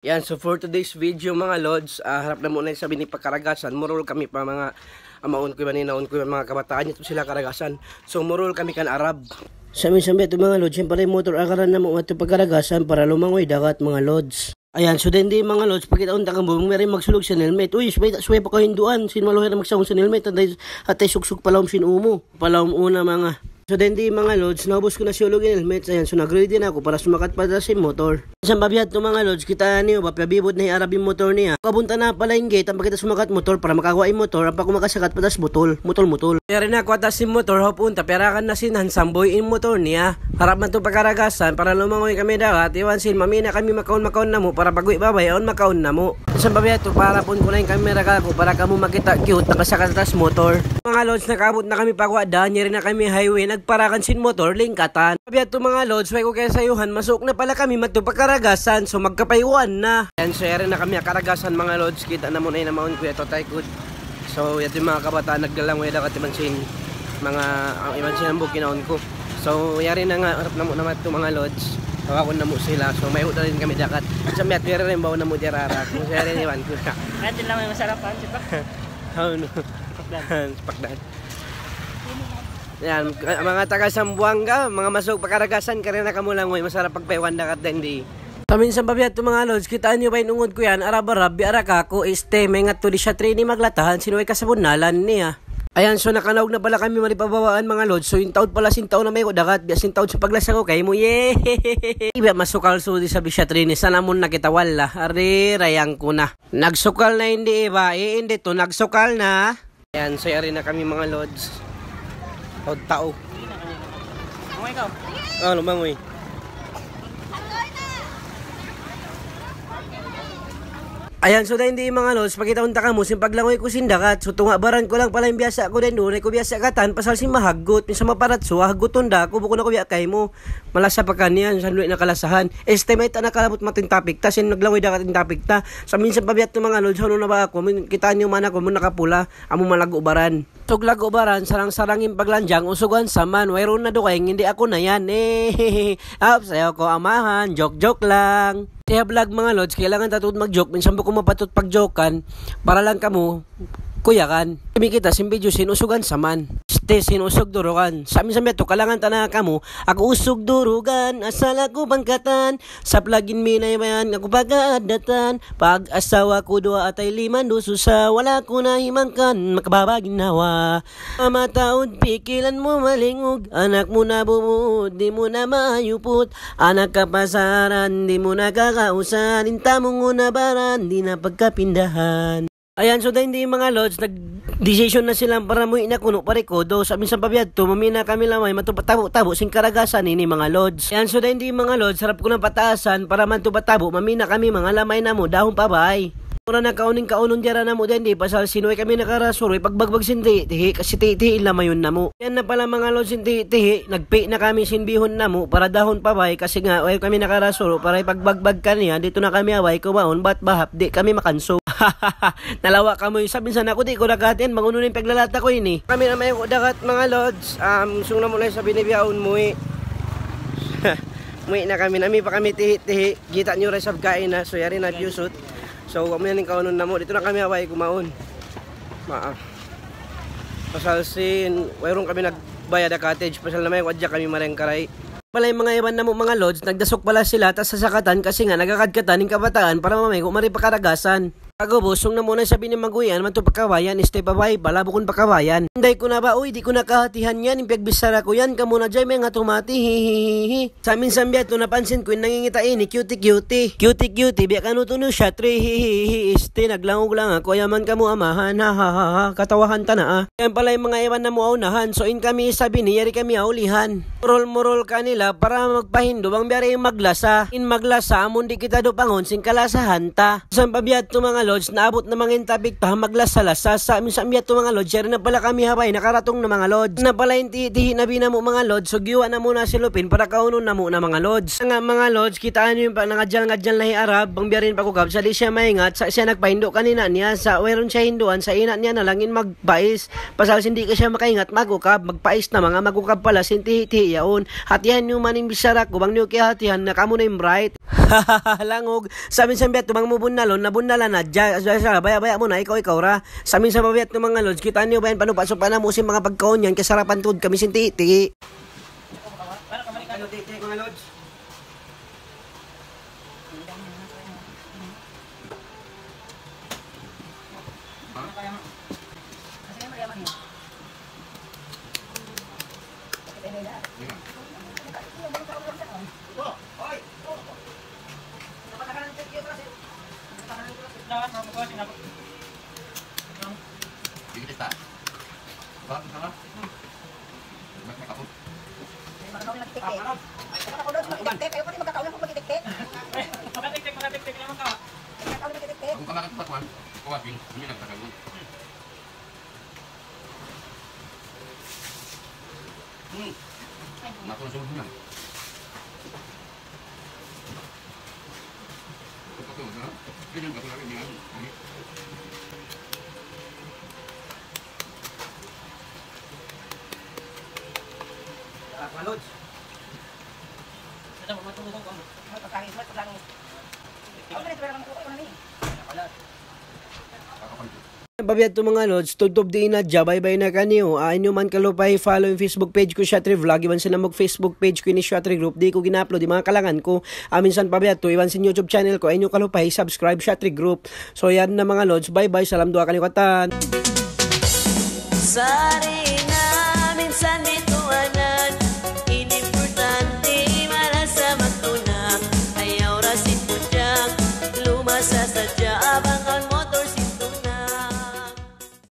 Yan, so for today's video mga lods, harap na muna sabi ni pagkaragasan, murul kami pa mga amaon ko maninaon ko mga kabataan ito sila karagasan. So murul kami kan Arab. Sami-sami ito mga lods, siyempre motor agaran na mo ito pagkaragasan para lumangoy dagat mga lods. Ayan, so din di mga lods, pagkitaon takang bumong meron magsulog sa helmet. Uy, suway pa kayo hinduan, sinmaluhin na magsawang sa helmet, atay suksuk palawom sinumo, palawom una mga. So then di mga lods, naubos ko na si ulog yung helmet. Ayan, so nag-ready na ako para sumakat pa sa motor. Sa babiyat to mga lods, kita niyo, papabibot na i-arab yung motor niya. Kabunta na pala yung gate, ang pakita sumakat motor para makakuha yung motor, ang pakumakasakat patas mutol. Kaya rin ako atas yung motor, hapunta, perakan na sinan, samboy yung motor niya. Harap man to pagkaragasan, para lumangoy kami dagat, iwan sin, mamina kami makaon na mo, para pag-uwi babay, on makaon na mo. Sa babiyat to, para pun ko na yung camera kako, para kamo makita cute, nakasakat atas motor. Mga lods, nakabot na kami pagwada, niya rin na kami highway, nagparakan sin motor, lingkatan. Babiyat to mga lods, way ko kaya sayuhan, masuk na pala kami matupagkaragasan, so magkapayuan na. Yan, so yari na kami karagasan mga lods, kita na muna yung namaon ko ito taykod. So ito yung mga kabataan nagdalangoy dagat imansin, mga imansin ang bukinaon ko. So yari na nga, harap na mo naman ito mga lods, hawakon na mo sila, so may uta rin kami dagat. Sa miyat, yari rin bawa na mo dirara, so yari rin iwan ko na. Natin lang may masarapan, siya pa? Oo, no. Pakdan. Yan, mga taga Sambuanga, mga masok pakaragasan, kaya na kamulangoy, masarap pagpaiwan dagat din di. Tamin sa babiyat to mga lods, kitaan nyo ba inungod ko yan, arab-arab, biaraka ko, may nga to di siya trini maglatahan, sinuway kasabunalan niya. Ayan, so nakanaog na pala kami malipabawaan mga lods, so yung taon pala sintaon na may ko dagat, biasin taon sa paglasa ko kay mo, yeh! Iba masukal so di sabi siya trini, sana mo nakita wala, ari, rayang ko na. Nagsukal na hindi iba, hindi to, nagsukal na. Ayan, so yari na kami mga lods. Tao. Lumangoy ka? Oh, lumangoy. Ayan, so dahil hindi mga lods, pagkita unta ka mo, simpaglangoy ko sindakat, so tungabaran ko lang pala yung biyasa ko din doon, ko biyasa katan, pasal si mahagot, minsan maparat so, haguton da, kubo ko na ko biya kay mo, malasa pa kanyan, sanduin na kalasahan, estimate na nakalabot matintapik ta, sin naglangoy da katintapik ta, sa minsan pabiyat ng mga lods, halo na ba ako, kita niyo man ako, mo nakapula, amo malagubaran. Sug lagubaran, sarang-sarangin paglanjang, usugan saman, wayroon na do kay, hindi ako na yan, up, sayo ko amahan, joke lang. Kaya vlog mga lods, kailangan tatod mag-joke, minsan ko mapatot pag-jokean, para lang kamo, kuyakan. Kami kita, simbidyo, sinusugan saman. Sinusog durugan. Sa amin sa meto, kalangan tanah kamo, ako usog durugan, asal ako bangkatan, sa plugin minayaman, ako pag-aadatan, pag-asawa ko 2 at 5 dususa, wala ko na himangkan, makababaginawa. Mamataod, pikilan mo malingog, anak mo na bumud, di mo na maayupot, anak kapasaran, di mo na kakausan, inta mong unabaran, di na pagkapindahan. Ayan, so dahil hindi mga lods, nag-decision na silang para mo inakuno parikodo. Sa minsan pabiyad to, mamina kami lamay, matupatabo-tabo, sing karagasan ini mga lods. Ayan, so dahil hindi mga lods, sarap ko ng pataasan, para matupatabo, mamina kami mga lamay na mo, dahon pabay. Mura na kauning-kaunon dyan na mo din, di pasal sinuwi kami nakarasuroy, pagbagbag sinti-tihi, kasi tihi na mayon na mo. Yan na pala mga lods sinti-tihi, nagpi na kami sinbihon na mo, para dahon pabay, kasi nga, ay kami nakarasuro, para pagbagbag kaniya, dito na kami away, kumaon, ba't bahap, di kami makanso. Nalawa ka mo yung sabi sana ako di ko nagatin manguno yung paglalata ko ini kami na may dagat mga lods sung na muna sa binibiyaon muwi muwi na kami nami pa kami tihi-tihi kita nyo rin sa kain na so yari na yusot so kami na yung kaunon na mo dito na kami away kumaon pasal sin wayrong kami nagbayad na cottage pasal na may wadya kami marengkaray pala yung mga iban na mo mga lods nagdasok pala sila tas sasakatan kasi nga nagakadkatan ng kabataan para mamay kung maripakaragasan. Ako busong na muna sabi ni Maguyan, man to pagkawayan, stay pabay, balabo kong pagkawayan. Hindi ko na ba, uy, di ko nakahatihan yan, impagbisara ko yan, kamo na dyan, may nga tumati, hihihihi. Sa amin sambiat, to napansin ko yung nangingitain ni cutie-cutie. Cutie-cutie, biya kanutuno siya, hihihihi, naglangog lang ako, yaman ka mo amahan, ha, katawahan ta na Yan pala yung mga iwan na mo aunahan, so in kami sabi ni, yari kami aulihan. Murol-murol kanila para magpahindo, bang biyari yung maglasa. In maglasa, amon di kita do pangon, sing kalasahan ta. Sa pabiat to mga lods, naabot na mga intabik pa, maglasalasa. Sa amin sa amiyat to mga lods, yari na pala kami habay, nakaratong na mga lods. Na pala yung tihi na bina mo mga lods, so giwa na muna si Lupin para kaunon na muna mga lods. Nga mga lods, kitaan nyo yung nangadjal-ngadjal na hi-arab, bang biyarin pa kukab, sa di siya maingat, siya nagpahindo kanina niya, sa wayron siya hinduan, sa ina niya na langin magpais, pasal hindi ka siya makaingat, magukab, magpais na mga magukab pala, sintihi-tihi yaon. Hatihan nyo maning bisarak, kubang nyo kaya hatihan na kamo na yung bright. Langog. Sa amin sa biyat, tumang mubunalon, nabundalan na, baya mo na, ikaw ra. Sa amin sa babiyat, mga lods, kita niyo ba yan, paano pasok pa na mo mga pagkaon yan, kasarapan tuod kami sinti-ti. Ano, titi, mga lods? Lods. Ito, matulog ko. Babiyat to mga lods, tugtog di na dya, bye-bye na kaniyo. Inyo man kalupay, follow yung Facebook page ko, Syatri Vlog. Iwan sa namog Facebook page ko ni Syatri Group. Di ko gina-upload, di mga kalangan ko. Minsan babiyat to, iwan sa YouTube channel ko. Inyo kalupay, subscribe Syatri Group. So yan na mga lods, bye-bye, salam dua kanikatan. Sari